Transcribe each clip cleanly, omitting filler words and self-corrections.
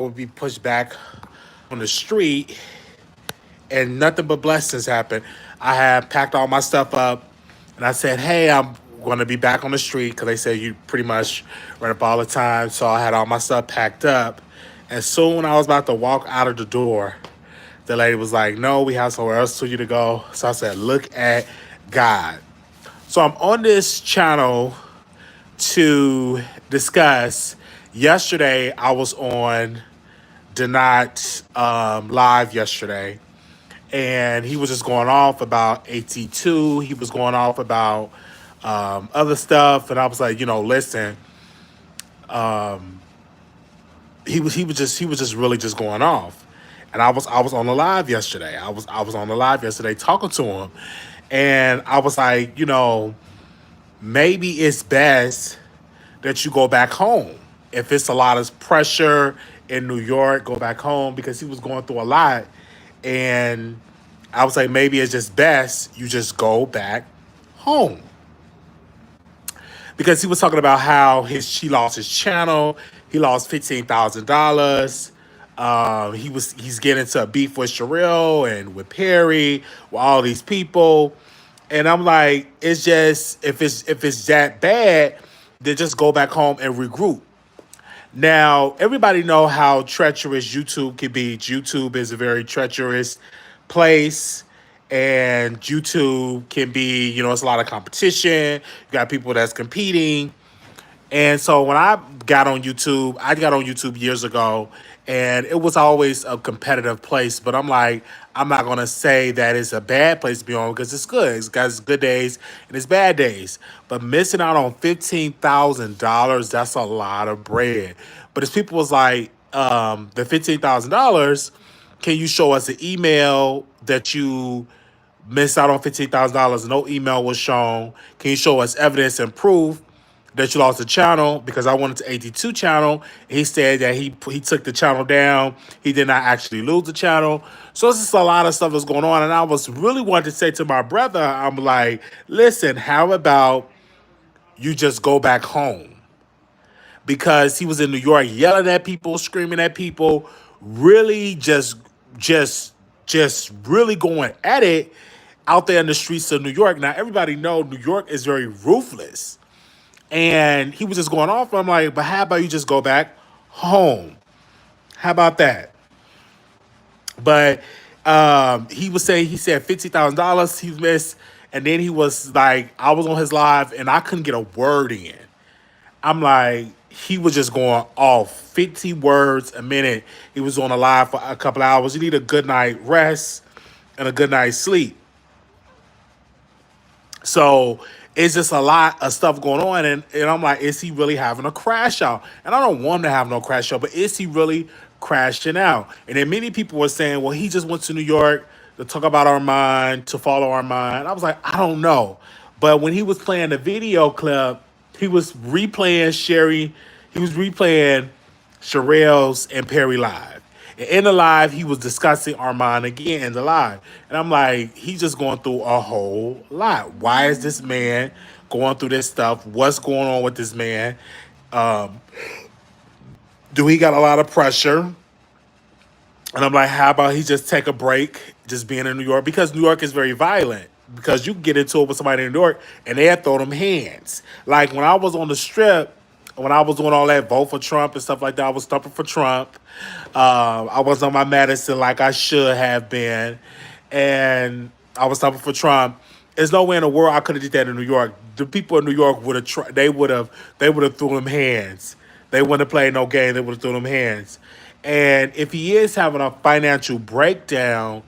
would be pushed back on the street, and nothing but blessings happened. I had packed all my stuff up, and I said, "Hey, I'm going to be back on the street," because they said you pretty much run up all the time. So I had all my stuff packed up, and soon when I was about to walk out of the door, the lady was like, "No, we have somewhere else for you to go." So I said, "Look at God." So I'm on this channel to discuss. Yesterday, I was on Denied live yesterday, and he was just going off about AT2. He was going off about other stuff, and I was like, listen, he was just really just going off, and I was on the live yesterday. I was on the live yesterday talking to him, and I was like, maybe it's best that you go back home. If it's a lot of pressure in New York, go back home, because he was going through a lot. And I was like, maybe it's just best you just go back home. Because he was talking about how he lost his channel, he lost $15,000. He's getting into a beef with Sherelle and with Perry, with all these people. And I'm like, it's just, if it's that bad, then just go back home and regroup. Now, everybody know how treacherous YouTube can be. YouTube is a very treacherous place, and YouTube can be, it's a lot of competition. You got people that's competing. And so when I got on YouTube years ago, and it was always a competitive place. But I'm like, I'm not gonna say that it's a bad place to be on, because it's good. It's got its good days and its bad days. But missing out on $15,000, that's a lot of bread. But as people was like, the $15,000, can you show us an email that you missed out on $15,000? No email was shown. Can you show us evidence and proof that you lost the channel? Because I wanted to 82 channel. He said that he took the channel down. He did not actually lose the channel. So it's just a lot of stuff that's going on. And I was really wanting to say to my brother, I'm like, listen, how about you just go back home? Because he was in New York yelling at people, screaming at people, really just just really going at it out there in the streets of New York. Now everybody know New York is very ruthless. And he was just going off. I'm like, but how about you just go back home? How about that? But he said $50,000 he missed, and then he was like, I was on his live and I couldn't get a word in. I'm like, he was just going off 50 words a minute. He was on a live for a couple hours. You need a good night rest and a good night's sleep. So it's just a lot of stuff going on. And I'm like, is he really having a crash out? And I don't want him to have no crash out, but is he really crashing out? And then many people were saying, well, he just went to New York to talk about our mind, to follow our mind. I was like, I don't know. But when he was playing the video clip, he was replaying Sherelle's and Perry live. And in the live, he was discussing Armand again in the live. And I'm like, he's just going through a whole lot. Why is this man going through this stuff? What's going on with this man? Um, do he got a lot of pressure? And I'm like, how about he just take a break, just being in New York? Because New York is very violent. Because you can get into it with somebody in New York and they'll throw them hands. Like when I was on the strip, when I was doing all that vote for Trump and stuff like that, I was stumping for Trump. I was on my medicine like I should have been. And I was stumping for Trump. There's no way in the world I could have did that in New York. The people in New York would have they would have threw them hands. They wouldn't have played no game. They would have threw them hands. And if he is having a financial breakdown,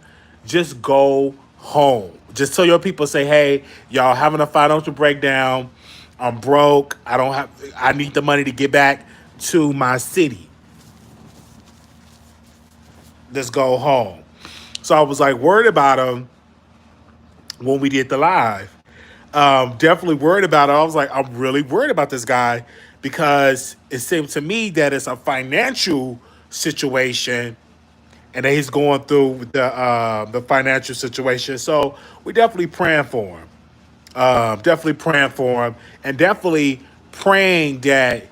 just go home. Just tell your people, say, hey, y'all having a financial breakdown. I'm broke. I need the money to get back to my city. Just go home. So I was like worried about him when we did the live. Definitely worried about it. I was like, I'm really worried about this guy, because it seemed to me that it's a financial situation, and that he's going through the financial situation. So we definitely praying for him. Definitely praying for him, and definitely praying that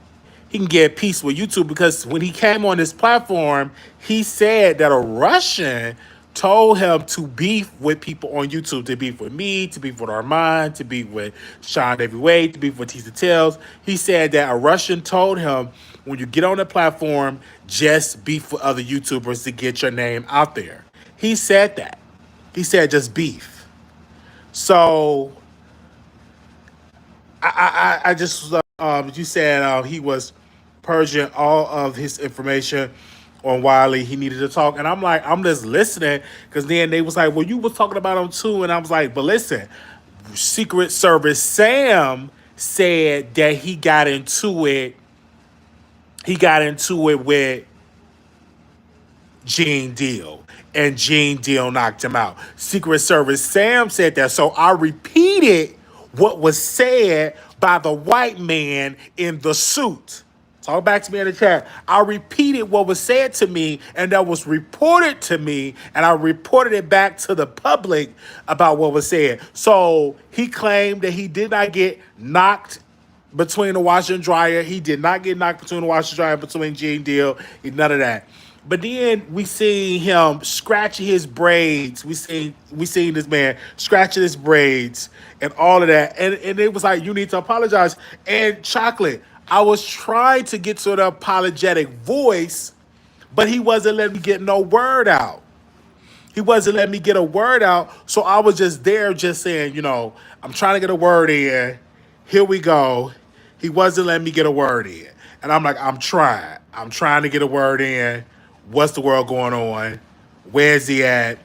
he can get peace with YouTube, because when he came on this platform, he said that a Russian told him to beef with people on YouTube, to beef with me, to beef with Armand, to beef with Sean Davy Wade, to beef with Tisa Tells. He said that a Russian told him, when you get on the platform, just beef with other YouTubers to get your name out there. He said that. He said just beef. So I just you said he was purging all of his information on Wiley. He needed to talk, and I'm like, I'm just listening, because then they was like, well, you was talking about him too, and I was like, but listen, Secret Service Sam said that he got into it. He got into it with Gene Deal, and Gene Deal knocked him out. Secret Service Sam said that, so I repeated what was said by the white man in the suit. Talk back to me in the chat. I repeated what was said to me, and that was reported to me, and I reported it back to the public about what was said. So he claimed that he did not get knocked between the washer and dryer. He did not get knocked between the washer and dryer, between Gene Deal. None of that. But then we see him scratching his braids. We seen this man scratching his braids and all of that. And it was like, you need to apologize. And Chocolate, I was trying to get to the apologetic voice, but he wasn't letting me get no word out. He wasn't letting me get a word out. So I was just there just saying, I'm trying to get a word in. Here we go. He wasn't letting me get a word in. And I'm like, I'm trying. I'm trying to get a word in. What's the world going on? Where's he at?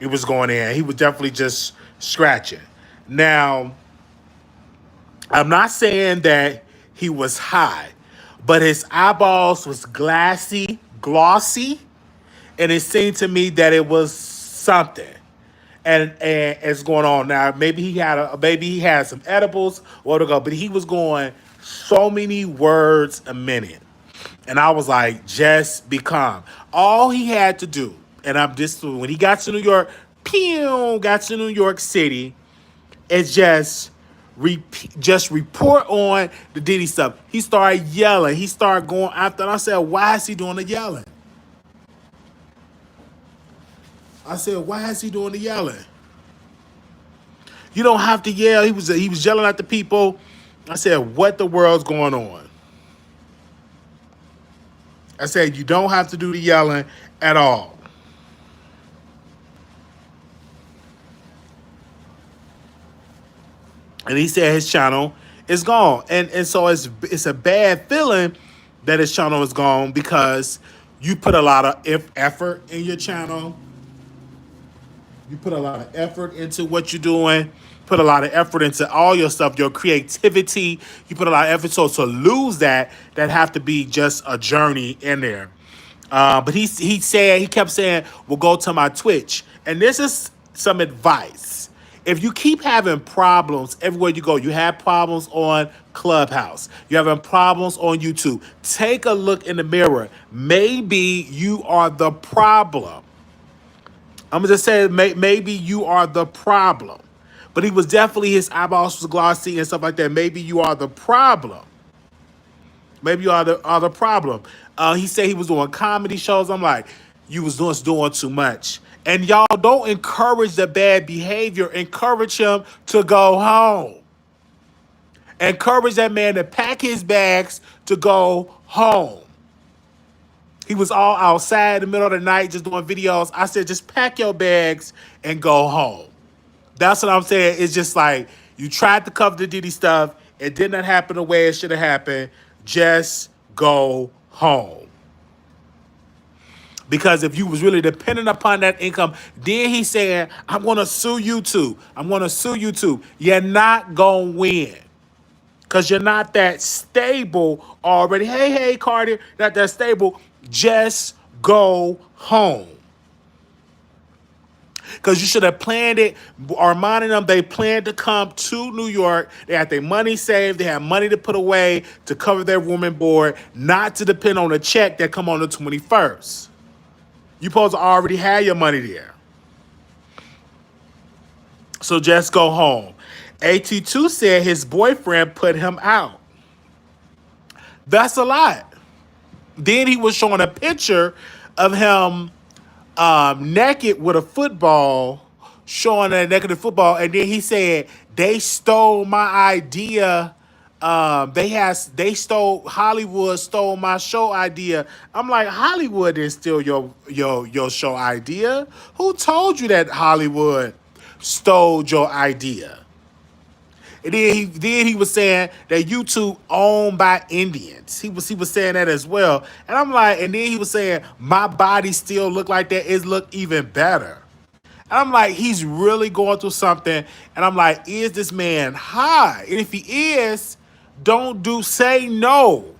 He was going in. He was definitely just scratching. Now, I'm not saying that he was high, but his eyeballs was glossy, and it seemed to me that it was something. And it's going on now. Maybe he had some edibles or to go, but he was going so many words a minute. And I was like, just be calm. All he had to do, and when he got to New York, got to New York City, is just report on the Diddy stuff. He started yelling. He started going after. And I said, why is he doing the yelling? I said, why is he doing the yelling? You don't have to yell. He was yelling at the people. I said, what the world's going on? I said, you don't have to do the yelling at all. And he said his channel is gone. And so it's a bad feeling that his channel is gone, because you put a lot of effort in your channel. You put a lot of effort into what you're doing. Put a lot of effort into all your stuff, your creativity. You put a lot of effort. So to lose that have to be just a journey in there. But he kept saying, well, go to my Twitch. And this is some advice. If you keep having problems everywhere you go, you have problems on Clubhouse, you're having problems on YouTube, take a look in the mirror. Maybe you are the problem. I'm going to just say maybe you are the problem. But he was definitely, his eyeballs was glossy and stuff like that. Maybe you are the problem. Maybe you are the problem. He said he was doing comedy shows. I'm like, you was doing too much. And y'all don't encourage the bad behavior. Encourage him to go home. Encourage that man to pack his bags to go home. He was all outside in the middle of the night just doing videos. I said, just pack your bags and go home. That's what I'm saying. It's just like, you tried to cover the Diddy stuff. It did not happen the way it should have happened. Just go home. Because if you was really dependent upon that income, then he said, I'm going to sue YouTube. I'm going to sue YouTube. You're not going to win. Because you're not that stable already. Hey, Carter, not that stable. Just go home. Because you should have planned it. Armand and them, they planned to come to New York. They had their money saved. They had money to put away to cover their room and board, not to depend on a check that come on the 21st. You supposed to already have your money there. So just go home. AT2 said his boyfriend put him out. That's a lot. Then he was showing a picture of him naked with a football, showing that naked football, and then he said they stole my idea. They stole Hollywood stole my show idea. I'm like, Hollywood didn't steal your show idea. Who told you that Hollywood stole your idea? And then he was saying that YouTube owned by Indians. He was saying that as well. And I'm like, and then he was saying my body still look like that. It look even better. And I'm like, he's really going through something. And I'm like, is this man high? And if he is, say no.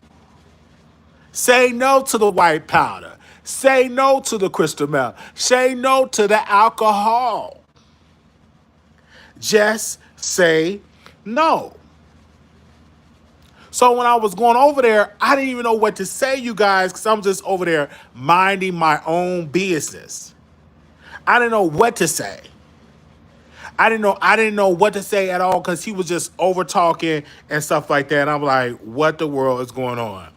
Say no to the white powder. Say no to the crystal meth. Say no to the alcohol. Just say no. So when I was going over there, I didn't even know what to say, you guys, because I'm just over there minding my own business. I didn't know what to say. I didn't know what to say at all because he was just over talking and stuff like that. And I'm like, what the world is going on?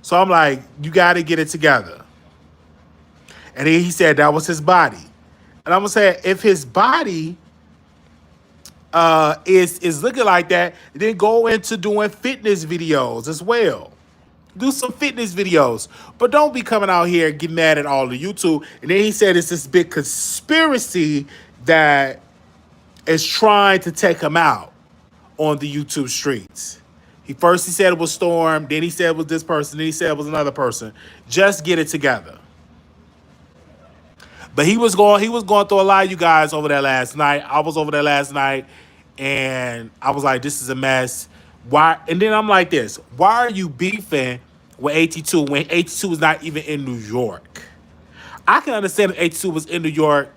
So I'm like, you got to get it together. And then he said that was his body. And I'm gonna say, if his body is looking like that, then go into doing fitness videos as well. Do some fitness videos, but don't be coming out here and get mad at all the YouTube. And then he said it's this big conspiracy that is trying to take him out on the YouTube streets. He said it was Storm, then he said it was this person, then he said it was another person. Just get it together. But he was going through a lot of you guys over there last night. I was over there last night, and I was like, this is a mess. Why? And then I'm like this. Why are you beefing with 82 when 82 is not even in New York? I can understand if 82 was in New York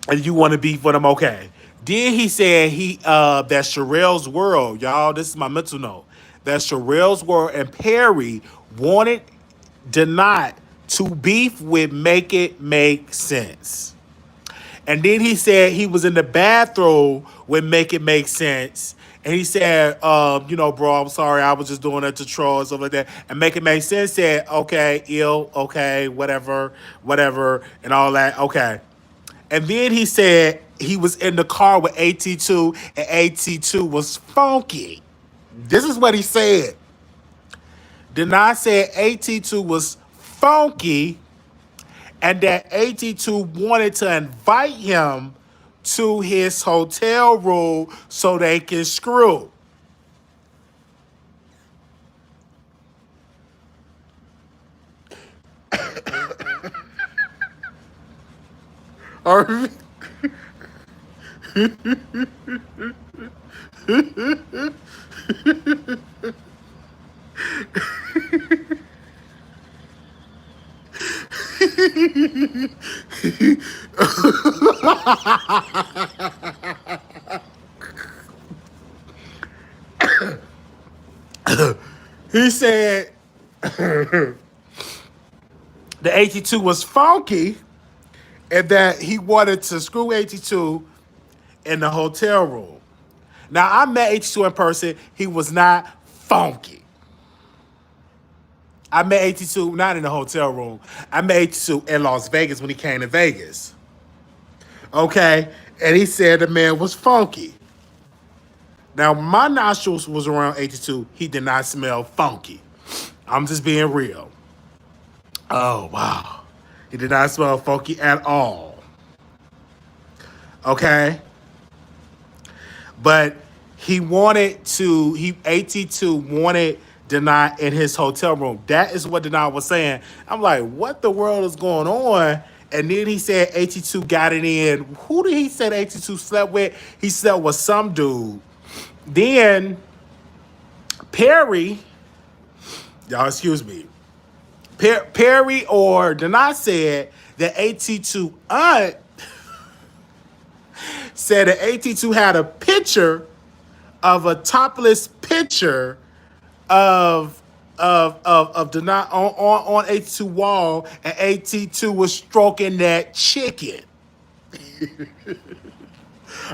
and you want to beef with him, okay. Then he said that Sherelle's World, y'all, this is my mental note, that Sherelle's World and Perry wanted Denot to beef with Make It Make Sense. And then he said he was in the bathroom with Make It Make Sense. And he said, bro, I'm sorry, I was just doing that to troll and stuff like that. And Make It Make Sense said, okay, okay, whatever, and all that, okay. And then he said he was in the car with AT2, and AT2 was funky. This is what he said. Denai said AT2 was funky, and that AT2 wanted to invite him to his hotel room so they can screw. Or he said the AT2 was funky and that he wanted to screw AT2 in the hotel room. Now, I met AT2 in person. He was not funky. I met AT2 not in the hotel room. I met AT2 in Las Vegas when he came to Vegas. Okay? And he said the man was funky. Now, my nostrils was around 82. He did not smell funky. I'm just being real. Oh, wow. He did not smell funky at all. Okay? But AT2 wanted Denai in his hotel room. That is what Denai was saying. I'm like, what the world is going on? And then he said AT2 got it in. Who did he say AT2 slept with? He slept with some dude. Then Perry, y'all excuse me, Perry or Denai said that AT2 aunt said that AT2 had a picture of a topless picture of Denai on AT2 wall, and AT2 was stroking that chicken.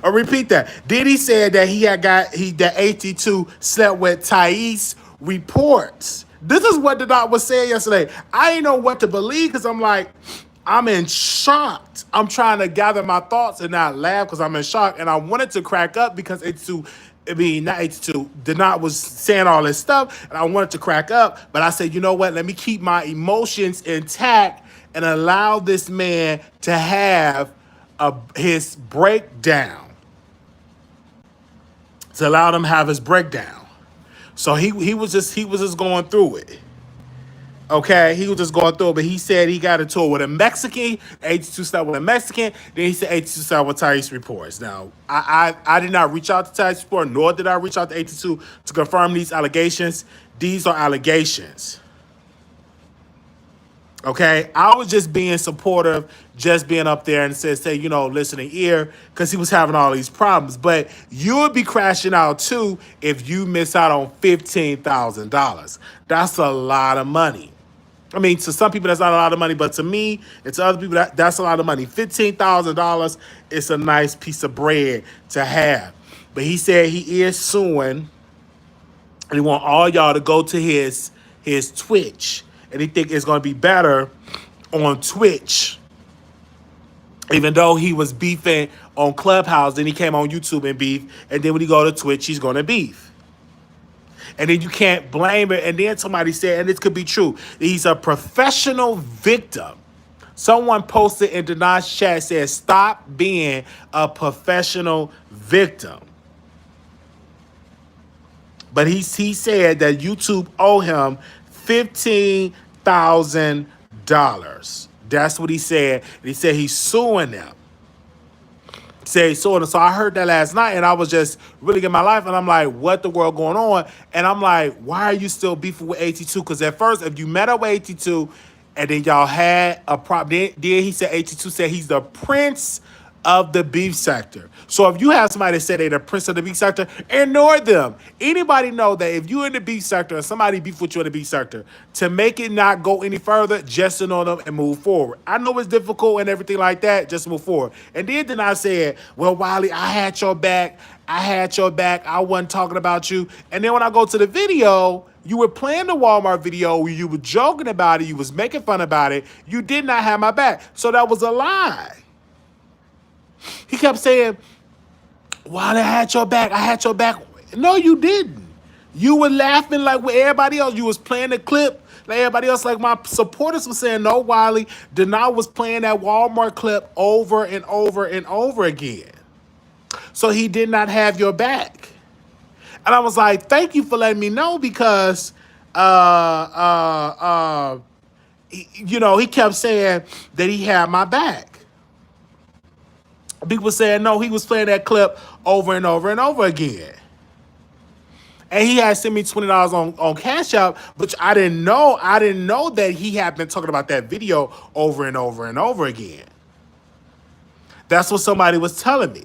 I'll repeat that. Diddy said that that AT2 slept with Thais reports. This is what the doc was saying yesterday. I didn't know what to believe because I'm like, I'm in shock. I'm trying to gather my thoughts and not laugh because I'm in shock. And I wanted to crack up because not 82, Denat was saying all this stuff, and I wanted to crack up, but I said, you know what? Let me keep my emotions intact and allow this man to have his breakdown. To allow him to have his breakdown. So he was just going through it. Okay, he was just going through it, but he said he got into it with a Mexican, 82 started with a Mexican, then he said 82 started with Tyrese reports. Now, I did not reach out to Tyrese report, nor did I reach out to 82 to confirm these allegations. These are allegations. Okay, I was just being supportive, just being up there and say, you know, listening ear, because he was having all these problems. But you would be crashing out too if you miss out on $15,000. That's a lot of money. I mean, to some people that's not a lot of money, but to me and to other people that's a lot of money. $15,000 is a nice piece of bread to have. But he said he is suing, and he want all y'all to go to his Twitch. And he think it's going to be better on Twitch. Even though he was beefing on Clubhouse, then he came on YouTube and beef. And then when he go to Twitch, he's going to beef. And then you can't blame it. And then somebody said, and this could be true, he's a professional victim. Someone posted in Denat's chat, said, stop being a professional victim. But he said that YouTube owe him $15,000. That's what he said. And he said he's suing them. He said he's suing them. So I heard that last night, and I was just really in my life, and I'm like, what the world going on? And I'm like, why are you still beefing with 82? Because at first, if you met up with 82, and then y'all had a problem, then he said 82 said he's the prince of the beef sector. So if you have somebody that said they're the prince of the beef sector, ignore them. Anybody know that if you're in the beef sector and somebody beef with you in the beef sector, to make it not go any further, just ignore them and move forward. I know it's difficult and everything like that, just move forward. And then I said, well, Wiley, I had your back. I wasn't talking about you. And then when I go to the video, you were playing the Walmart video, you were joking about it, you was making fun about it. You did not have my back. So that was a lie. He kept saying, well, I had your back. No, you didn't. You were laughing like with everybody else. You was playing the clip like everybody else. Like my supporters were saying, no, Wiley. Denat was playing that Walmart clip over and over and over again. So he did not have your back. And I was like, thank you for letting me know because, he kept saying that he had my back. People saying, no, he was playing that clip over and over and over again. And he had sent me $20 on Cash App, which I didn't know. I didn't know that he had been talking about that video over and over and over again. That's what somebody was telling me.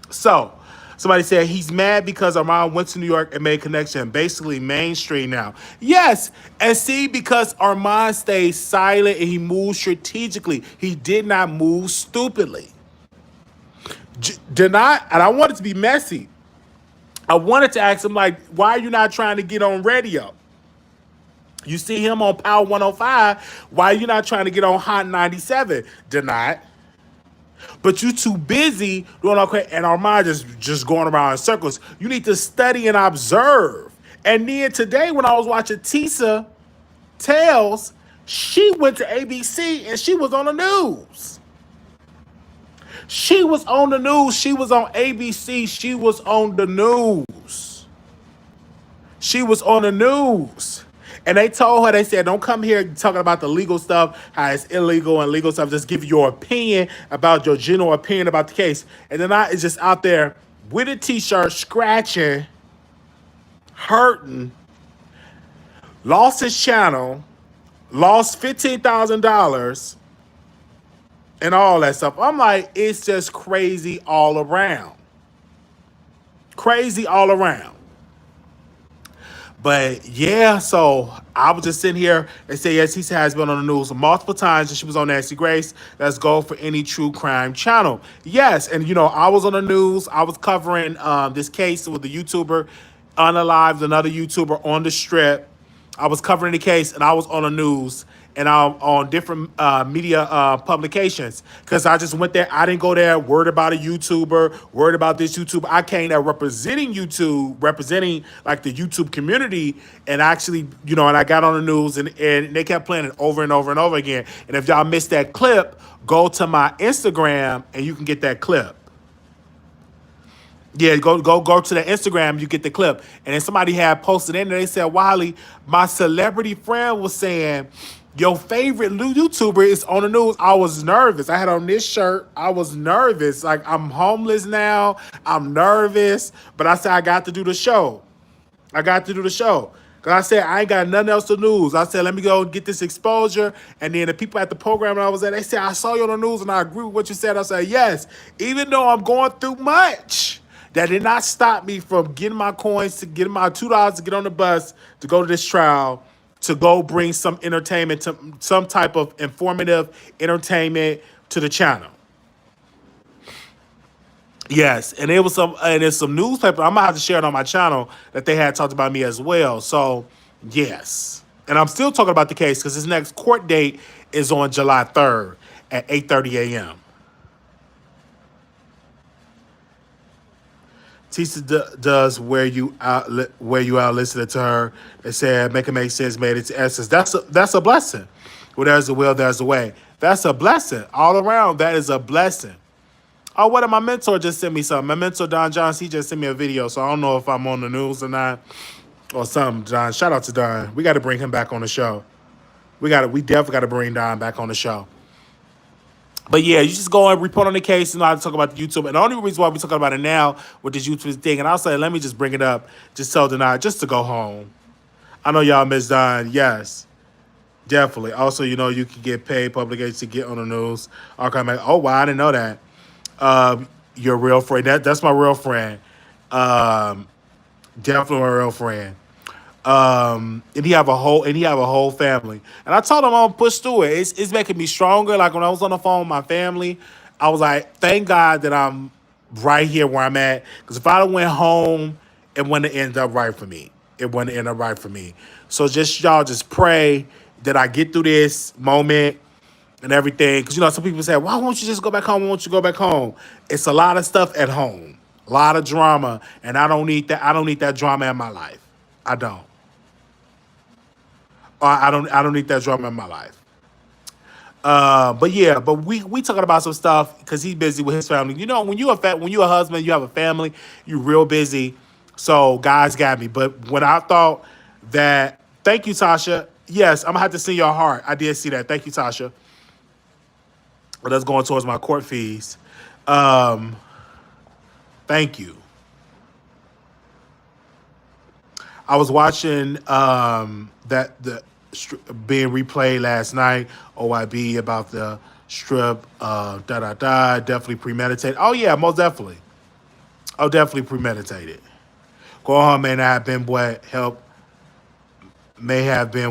So, somebody said he's mad because Armand went to New York and made connection. Basically mainstream now. Yes, and see, because Armand stayed silent and he moved strategically. He did not move stupidly. Denat, and I wanted to be messy. I wanted to ask him, like, why are you not trying to get on radio? You see him on Power 105. Why are you not trying to get on Hot 97? Denat. But you too busy doing okay, and Armand just going around in circles. You need to study and observe. And then today when I was watching Tisa Tales, she went to ABC and she was on the news. She was on the news. She was on ABC. She was on the news. She was on the news. And they told her, they said, don't come here talking about the legal stuff, how it's illegal and legal stuff. Just give your opinion about your general opinion about the case. And then I is just out there with a T-shirt, scratching, hurting, lost his channel, lost $15,000, and all that stuff. I'm like, it's just crazy all around. Crazy all around. But yeah, so I was just sitting here. They say yes, he has been on the news multiple times, and she was on Nancy Grace. Let's go for any true crime channel. Yes, and I was on the news. I was covering this case with the YouTuber, unalived another YouTuber on the strip. I was covering the case, and I was on the news and on different media publications because I just went there. I didn't go there worried about a YouTuber, worried about this YouTuber. I came there representing YouTube, representing like the YouTube community, and actually, and I got on the news, and they kept playing it over and over and over again. And if y'all missed that clip, go to my Instagram and you can get that clip. Yeah, go to the Instagram. You get the clip, and then somebody had posted in there. They said, "Wiley, my celebrity friend was saying your favorite YouTuber is on the news." I was nervous. I had on this shirt. I was nervous. Like I'm homeless now. I'm nervous, but I said I got to do the show. I got to do the show. Cause I said I ain't got nothing else to lose. I said let me go get this exposure. And then the people at the program that I was at, they said I saw you on the news and I agree with what you said. I said yes, even though I'm going through much, that did not stop me from getting my coins, to getting my $2 to get on the bus to go to this trial, to go bring some entertainment, to some type of informative entertainment to the channel. Yes, and there's some newspaper. I'm gonna have to share it on my channel that they had talked about me as well. So yes, and I'm still talking about the case because his next court date is on July 3rd at 8:30 a.m. Tisa does where you out listening to her. They said make it make sense, made it to essence. That's a blessing. Well, there's a will, there's a way. That's a blessing all around. That is a blessing. Oh, what did my mentor just sent me something? My mentor, Don Johnson, he just sent me a video, so I don't know if I'm on the news or not or something, Don. Shout out to Don. We got to bring him back on the show. We definitely got to bring Don back on the show. But yeah, you just go and report on the case and not talk about the YouTube. And the only reason why we're talking about it now with this YouTube thing, and I'll say, let me just bring it up, just tell Denai, just to go home. I know y'all miss Don. Yes, definitely. Also, you can get paid public agents to get on the news. Oh, wow, I didn't know that. Your real friend. That's my real friend. Definitely my real friend. And he have a whole family. And I told him I'm gonna push through it. It's making me stronger. Like when I was on the phone with my family, I was like, thank God that I'm right here where I'm at. Because if I went home, it wouldn't end up right for me. It wouldn't end up right for me. So y'all just pray that I get through this moment and everything. Because, some people say, why won't you just go back home? Why won't you go back home? It's a lot of stuff at home. A lot of drama. And I don't need that. I don't need that drama in my life. I don't. I don't need that drama in my life. But yeah, but we talking about some stuff because he's busy with his family. When you're a husband, you have a family, you're real busy. So guys got me. But when I thought that, thank you, Tasha. Yes, I'm gonna have to send your heart. I did see that. Thank you, Tasha. But that's going towards my court fees. Thank you. I was watching being replayed last night, OIB, about the strip, definitely premeditated. Oh yeah, most definitely. Oh, definitely premeditated. Go home may have been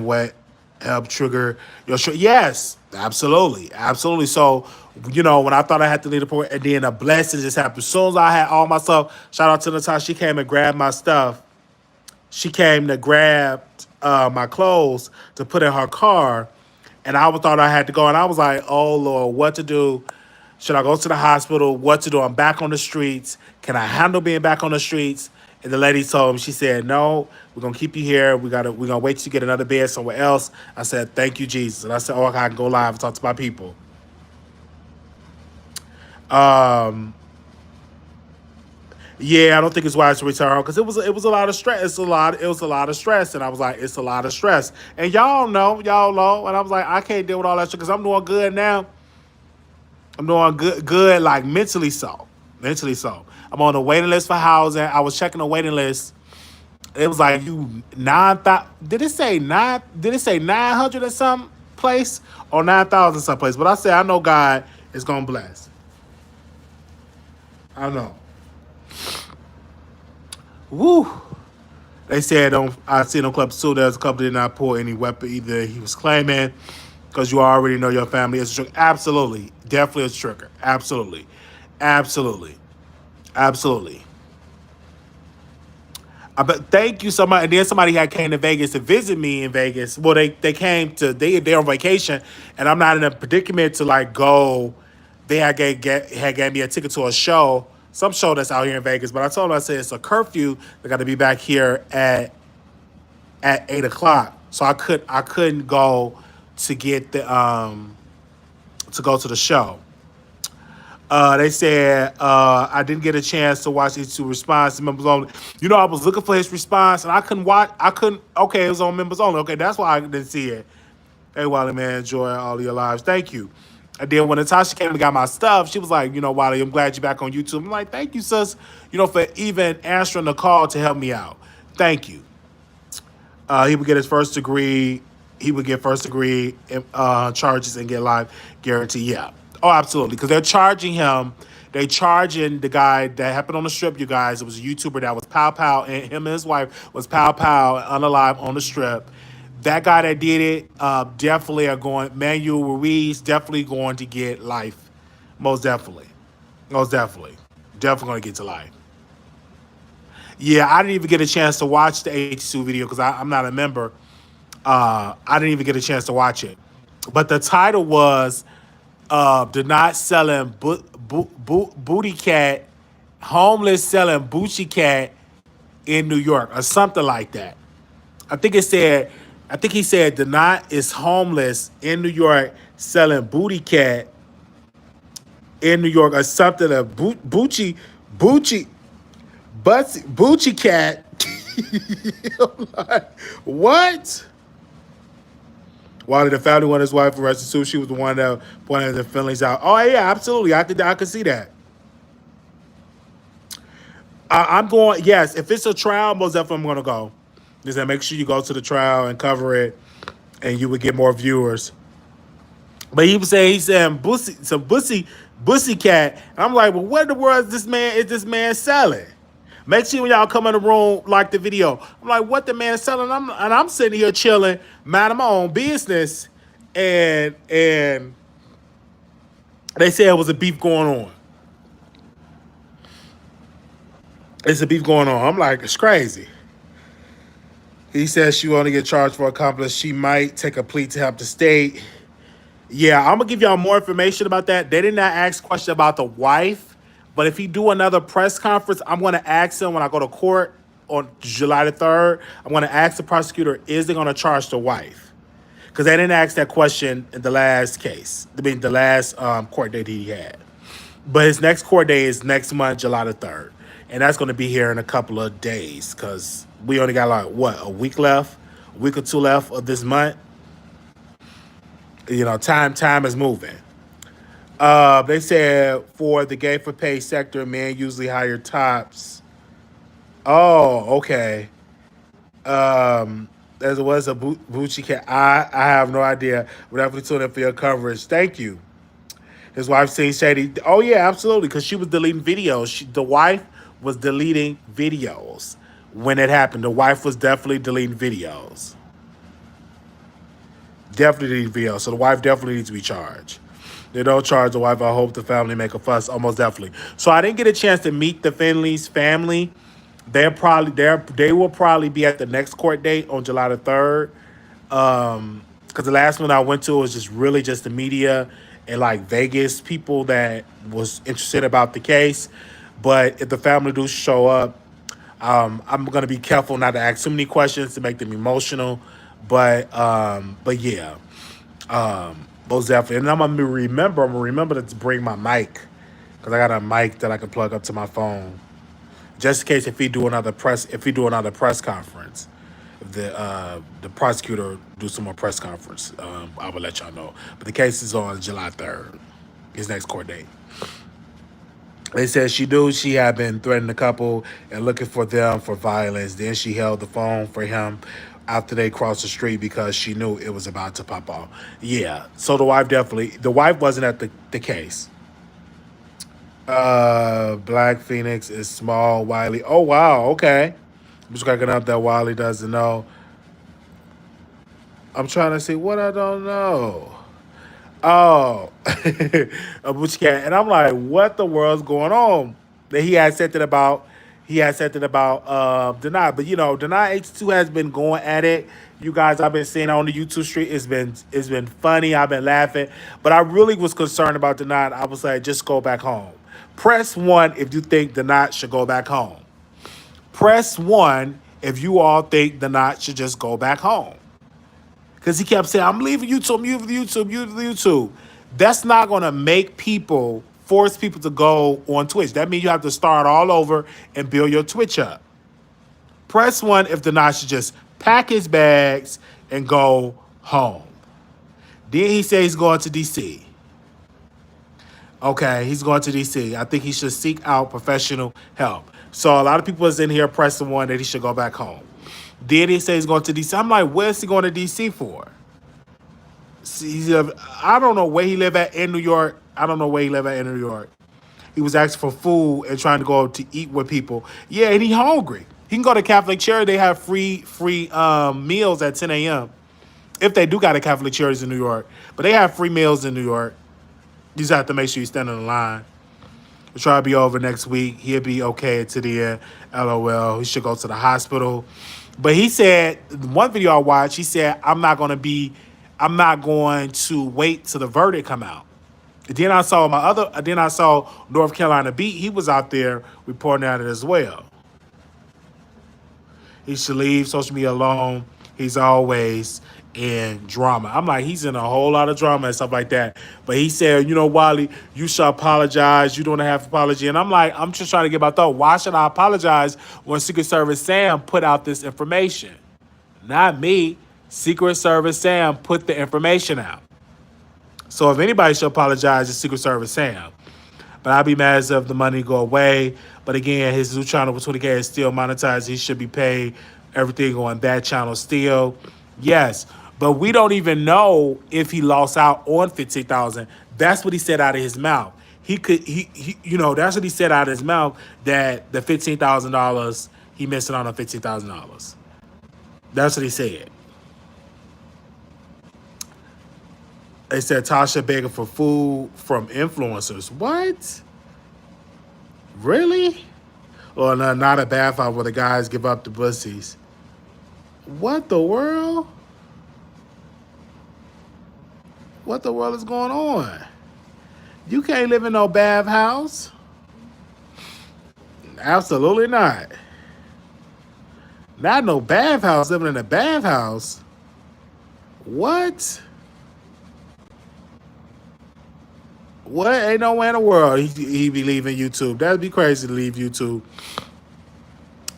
what helped trigger your yes, absolutely. So, when I thought I had to leave the port, and then a blessing just happened. As soon as I had all my stuff, shout out to Natasha, she came and grabbed my stuff. She came to grab my clothes to put in her car, and I thought I had to go, and I was like, oh, Lord, what to do? Should I go to the hospital? What to do? I'm back on the streets. Can I handle being back on the streets? And the lady told me, she said, no, we're going to keep you here. We're gonna wait till you get another bed somewhere else. I said, thank you, Jesus. And I said, I can go live and talk to my people. Yeah, I don't think it's wise to return home because it was a lot of stress. It was a lot of stress, and I was like, it's a lot of stress. And y'all know, and I was like, I can't deal with all that shit because I'm doing good now. I'm doing good, like mentally so. I'm on the waiting list for housing. I was checking the waiting list. It was like did it say 900 or some place or 9,000 someplace? But I said I know God is gonna bless. I know. Woo. They said on I seen on Club 2 there's a couple did not pull any weapon either. He was claiming because you already know your family is a trigger. Absolutely, definitely a trigger. Absolutely, absolutely, absolutely. But thank you so much. And then somebody had came to Vegas to visit me in Vegas. Well, they came to they're on vacation, and I'm not in a predicament to like go. They had gave me a ticket to a show, some show that's out here in Vegas. But I told them I said it's a curfew. They got to be back here at 8 o'clock. So I couldn't go to get the to go to the show. They said I didn't get a chance to watch these two response to members only. You know, I was looking for his response and I couldn't watch. I couldn't. Okay, it was on members only. Okay, that's why I didn't see it. Hey, Wiley, man, enjoy all of your lives. Thank you. And then when Natasha came and got my stuff, she was like, you know, Wiley, I'm glad you're back on YouTube. I'm like, thank you, sis. You know, for even answering the call to help me out. Thank you. He would get his first degree. He would get first degree charges and get life guarantee. Yeah. Oh, absolutely. Because they're charging him. They charging the guy that happened on the strip, you guys. It was a YouTuber that was Pow Pow, and him and his wife was Pow Pow unalive on the strip. That guy that did it definitely are going. Manuel Ruiz definitely going to get life. Most definitely. Most definitely. Definitely going to get to life. Yeah, I didn't even get a chance to watch the H2 video because I'm not a member. I didn't even get a chance to watch it. But the title was "The Not Selling Booty Cat, Homeless Selling Boochie Cat in New York," or something like that. I think it said, I think he said "The Not is homeless in New York selling booty cat in New York," or something. A Boochie, Boochie Cat. Like, what? While the family wanted his wife arrested too, she was the one that pointed the feelings out. Oh yeah, absolutely. I could see that. I'm going. Yes, if it's a trial, most definitely I'm going to go. Just to make sure you go to the trial and cover it, and you would get more viewers. But he's saying bussy cat. And I'm like, well, what in the world is this man selling? Make sure when y'all come in the room, like the video. I'm like, what the man is selling? I'm sitting here chilling, minding my own business, and they say it was a beef going on. It's a beef going on. I'm like, it's crazy. He says she will only get charged for accomplice. She might take a plea to help the state. Yeah, I'm gonna give y'all more information about that. They did not ask question about the wife, but if he do another press conference, I'm gonna ask him when I go to court on July the 3rd. I'm gonna ask the prosecutor, is they gonna charge the wife? Because they didn't ask that question in the last case. I mean, the last court date he had. But his next court date is next month, July the 3rd. And that's gonna be here in a couple of days because we only got like, what, a week left? A week or two left of this month. You know, time is moving. They said for the gay for pay sector, men usually hire tops. Oh, okay. As it was a Bucci cat. I have no idea. We're definitely tuning in for your coverage. Thank you. His wife saying shady. Oh yeah, absolutely. Because she was deleting videos. The wife was deleting videos when it happened. The wife was definitely deleting videos. Definitely deleting videos. So the wife definitely needs to be charged. They don't charge the wife. I hope the family make a fuss. Almost definitely. So I didn't get a chance to meet the Finley's family. They will probably be at the next court date on July the 3rd. Because the last one I went to was just really just the media and like Vegas people that was interested about the case. But if the family do show up, I'm gonna be careful not to ask too many questions to make them emotional. But yeah, most definitely. And I'm gonna remember to bring my mic because I got a mic that I can plug up to my phone just in case if he do another press conference. If the prosecutor do some more press conference, I will let y'all know. But the case is on July 3rd, his next court date. They said she knew she had been threatening the couple and looking for them for violence. Then she held the phone for him after they crossed the street because she knew it was about to pop off. Yeah, so the wife wasn't at the case. Black Phoenix is small, Wiley. Oh wow, okay. just cracking up that Wiley doesn't know. I'm trying to see what I don't know. Oh, which can and I'm like, what the world's going on? That he had said that about Deny, but Deny H2 has been going at it. You guys, I've been seeing on the YouTube street. It's been funny. I've been laughing, but I really was concerned about Deny. I was like, just go back home. Press one if you think Deny should go back home. Press one if you all think Deny should just go back home. Because he kept saying, I'm leaving YouTube, I'm leaving YouTube, YouTube. That's not going to make people, force people to go on Twitch. That means you have to start all over and build your Twitch up. Press one if Denai should just pack his bags and go home. Then he said he's going to DC. Okay, he's going to DC. I think he should seek out professional help. So a lot of people is in here pressing one that he should go back home. Then he says he's going to DC. I'm like, where's he going to DC for? I don't know where he live at in New York. I don't know where he live at in New York. He was asking for food and trying to go to eat with people. Yeah, and he hungry. He can go to Catholic Charity. They have free meals at 10 a.m. If they do got a Catholic Charities in New York. But they have free meals in New York. You just have to make sure you stand in the line. It'll try to be over next week. He'll be okay to the end. LOL. He should go to the hospital. But he said, one video I watched, he said, I'm not going to wait till the verdict come out. Then I saw North Carolina Beat. He was out there reporting on it as well. He should leave social media alone. He's always in drama. I'm like, he's in a whole lot of drama and stuff like that. But he said, Wiley, you should apologize. You don't have to apology. And I'm like, I'm just trying to get my thought. Why should I apologize when Secret Service Sam put out this information? Not me. Secret Service Sam put the information out. So if anybody should apologize, it's Secret Service Sam. But I'd be mad as if the money go away. But again, his new channel with 20K is still monetized. He should be paid everything on that channel still. Yes. But we don't even know if he lost out on $15,000. That's what he said out of his mouth. That's what he said out of his mouth, that the $15,000, he missed out on $15,000. That's what he said. They said Tasha begging for food from influencers. What? Really? Or no, not a bath out where the guys give up the pussies. What the world? What the world is going on? You can't live in no bathhouse. Absolutely not. Not no bathhouse, living in a bathhouse. What? What? Ain't no way in the world he be leaving YouTube. That'd be crazy to leave YouTube.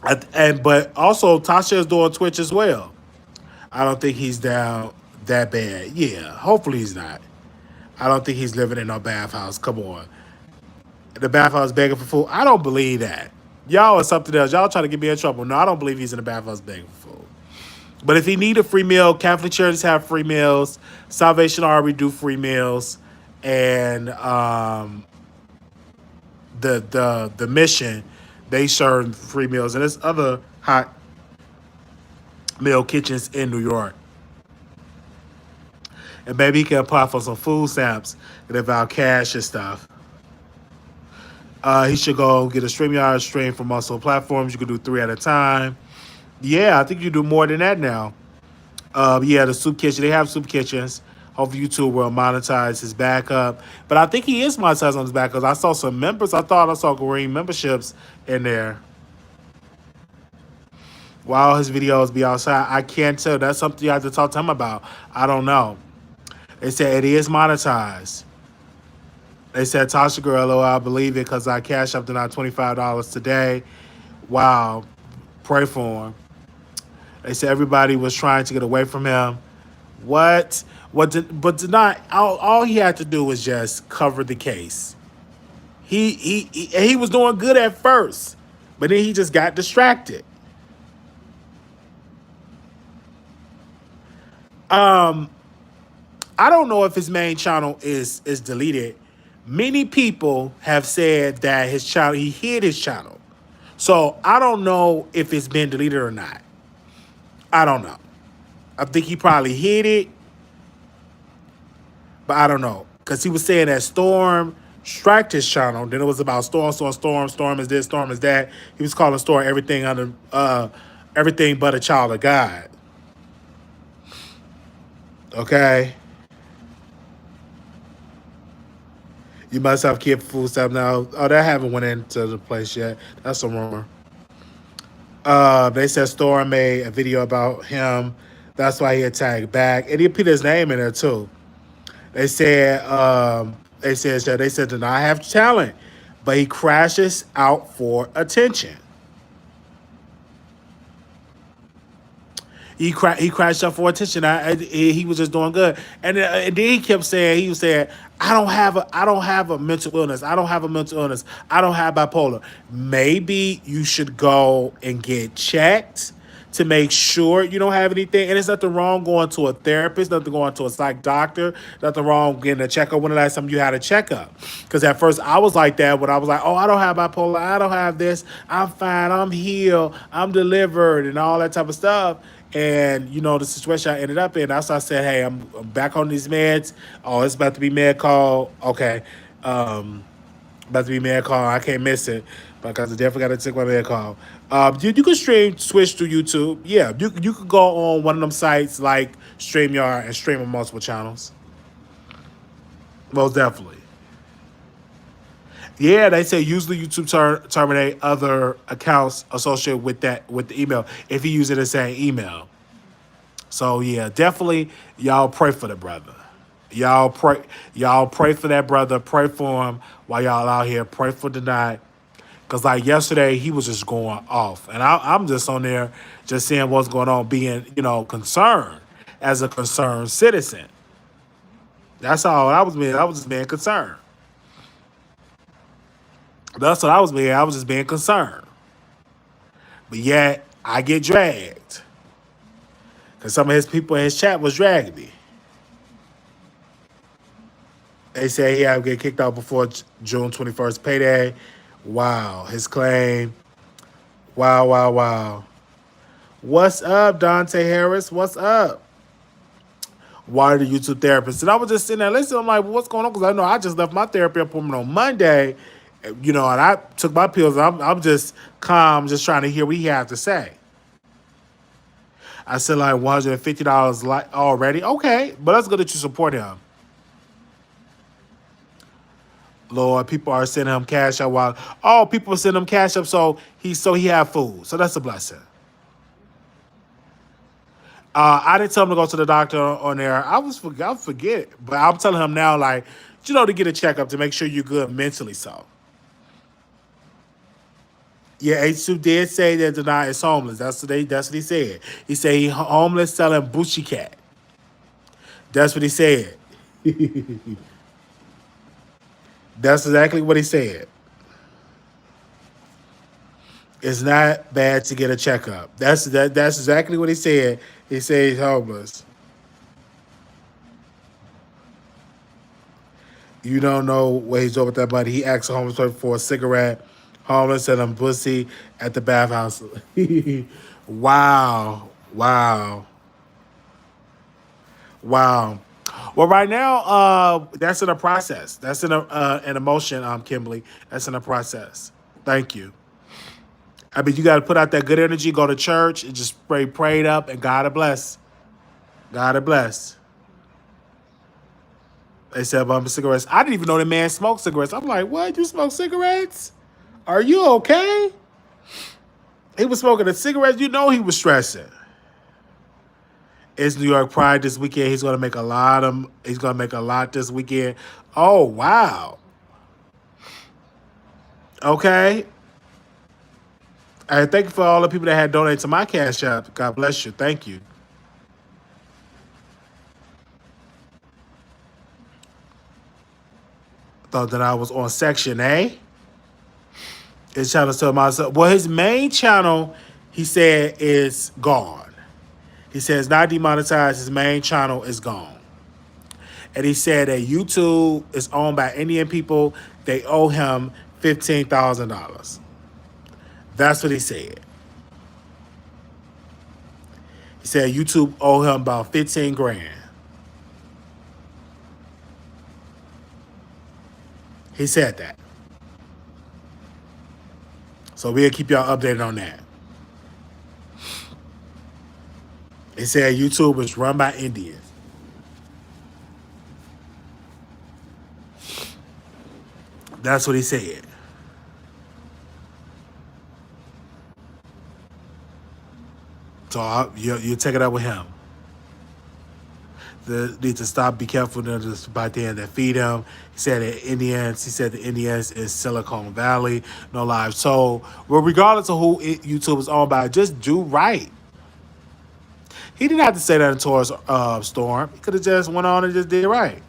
But also Tasha is doing Twitch as well. I don't think he's down that bad. Yeah, hopefully he's not. I don't think he's living in no bathhouse. Come on. The bathhouse begging for food. I don't believe that. Y'all are something else. Y'all trying to get me in trouble. No, I don't believe he's in the bathhouse begging for food. But if he need a free meal, Catholic charities have free meals. Salvation Army do free meals. And the mission, they serve free meals. And there's other hot meal kitchens in New York. And maybe he can apply for some food stamps and about cash and stuff. He should go get a StreamYard stream from multiple platforms. You can do 3 at a time. Yeah, I think you do more than that now. The soup kitchen. They have soup kitchens. Hopefully YouTube will monetize his backup. But I think he is monetized on his back because I saw some members. I thought I saw green memberships in there. While his videos be outside, I can't tell. That's something you have to talk to him about. I don't know. They said it is monetized. They said, Tasha girl, I believe it because I cashed up to now $25 today. Wow. Pray for him. They said everybody was trying to get away from him. What? But did not. All he had to do was just cover the case. He was doing good at first, but then he just got distracted. I don't know if his main channel is deleted. Many people have said that his channel, he hid his channel. So I don't know if it's been deleted or not. I don't know. I think he probably hid it, but I don't know. Because he was saying that Storm striked his channel. Then it was about Storm is this, Storm is that. He was calling Storm everything but a child of God. Okay? You must have kid food stuff now. Oh, that haven't went into the place yet. That's a rumor. They said Storm made a video about him. That's why he attacked back. And he put his name in there too. They said they said did not have talent, but he crashes out for attention. He crashed out for attention. He was just doing good, and then he kept saying I don't have a mental illness. I don't have a mental illness. I don't have bipolar. Maybe you should go and get checked to make sure you don't have anything. And there's nothing wrong going to a therapist, nothing going to a psych doctor, nothing wrong getting a checkup. When the last time you had a checkup? Because at first I was like that when I was like, oh, I don't have bipolar, I don't have this, I'm fine, I'm healed, I'm delivered, and all that type of stuff. And the situation I ended up in, that's why I said, hey, I'm back on these meds. Oh, it's about to be med call. Okay. About to be med call. I can't miss it because I definitely got to take my med call. You can stream Twitch through YouTube. Yeah, you could go on one of them sites like StreamYard and stream on multiple channels. Most definitely. Yeah, they say usually YouTube terminate other accounts associated with the email if you use it the same email. So yeah, definitely y'all pray for the brother. Y'all pray for that brother. Pray for him while y'all out here. Pray for tonight. Cause like yesterday he was just going off, and I'm just on there just seeing what's going on, being concerned as a concerned citizen. That's all I was being. I was just being concerned. That's what I was being. I was just being concerned. But yet I get dragged. Because some of his people in his chat was dragging me. They say he had to get kicked out before June 21st payday. Wow. His claim. Wow, wow, wow. What's up, Dante Harris? What's up? Why the YouTube therapist? And I was just sitting there listening. I'm like, well, what's going on? Because I know I just left my therapy appointment on Monday. And I took my pills. I'm just calm, just trying to hear what he had to say. I said like $150 already. Okay, but that's good that you support him. Lord, people are sending him cash up people send him cash up so he have food. So that's a blessing. I didn't tell him to go to the doctor on there. I forget. But I'm telling him now, like, to get a checkup to make sure you're good mentally. So yeah, H2 did say that Denied is homeless. That's what he said. He said he homeless selling Bucci Cat. That's what he said. That's exactly what he said. It's not bad to get a checkup. That's exactly what he said. He said he's homeless. You don't know what he's doing with that money. He asked a homeless person for a cigarette. Homeless and I'm pussy at the bathhouse. Wow. Wow. Wow. Well, right now, that's in a process. That's in an emotion, Kimberly. That's in a process. Thank you. I mean, you got to put out that good energy, go to church, and just pray it up, and God bless. God bless. They said about cigarettes. I didn't even know the man smoked cigarettes. I'm like, what? You smoke cigarettes? Are you okay? He was smoking a cigarette. You know he was stressing. It's New York Pride this weekend. He's gonna make a lot this weekend. Oh wow. Okay. And thank you for all the people that had donated to my Cash App. God bless you. Thank you. Thought that I was on Section A. His channel told myself. Well, his main channel, he said, is gone. He says not demonetized. His main channel is gone. And he said that YouTube is owned by Indian people. They owe him $15,000. That's what he said. He said YouTube owe him about 15 grand. He said that. So we'll keep y'all updated on that. He said YouTube is run by Indians. That's what he said. So you take it up with him. Need to stop, be careful about them that feed him. He said the Indians is Silicon Valley, no lives told. Well, regardless of who YouTube is owned by, just do right. He didn't have to say that in Taurus Storm. He could have just went on and just did right.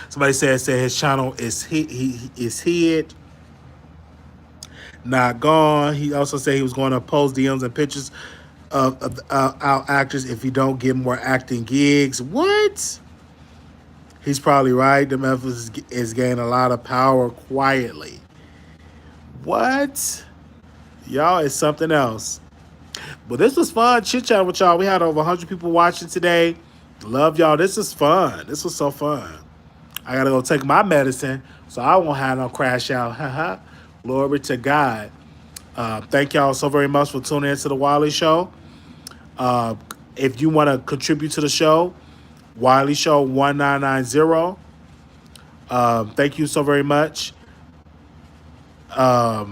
Somebody said his channel he is hid, not gone. He also said he was going to post DMs and pictures of our actors if he don't get more acting gigs. What? He's probably right. The Memphis is gaining a lot of power quietly. What? Y'all is something else. But this was fun chit chat with y'all. We had over 100 people watching today. Love y'all. This is fun. This was so fun. I gotta go take my medicine so I won't have no crash out. Glory to God. Thank y'all so very much for tuning into the Wiley Show. If you want to contribute to the show, Wiley Show 1990. Thank you so very much. As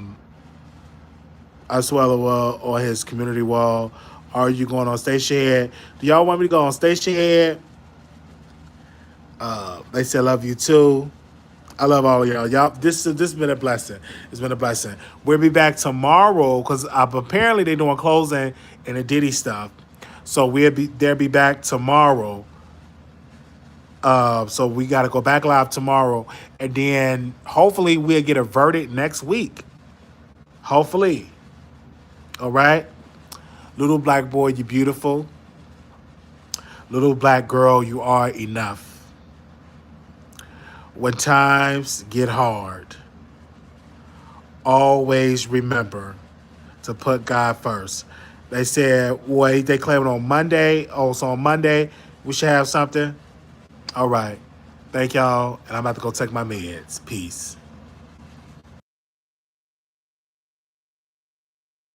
well on his community wall. Are you going on Station Head? Do y'all want me to go on Station Head? They said love you too. I love all of y'all. Y'all, this has been a blessing. It's been a blessing. We'll be back tomorrow because apparently they're doing closing and the Diddy stuff. So they'll be back tomorrow. So we got to go back live tomorrow, and then hopefully we'll get a verdict next week. Hopefully. All right. Little black boy, you're beautiful. Little black girl, you are enough. When times get hard, always remember to put God first. They said, wait, they claim it on Monday. Oh, so on Monday, we should have something. All right. Thank y'all. And I'm about to go take my meds. Peace.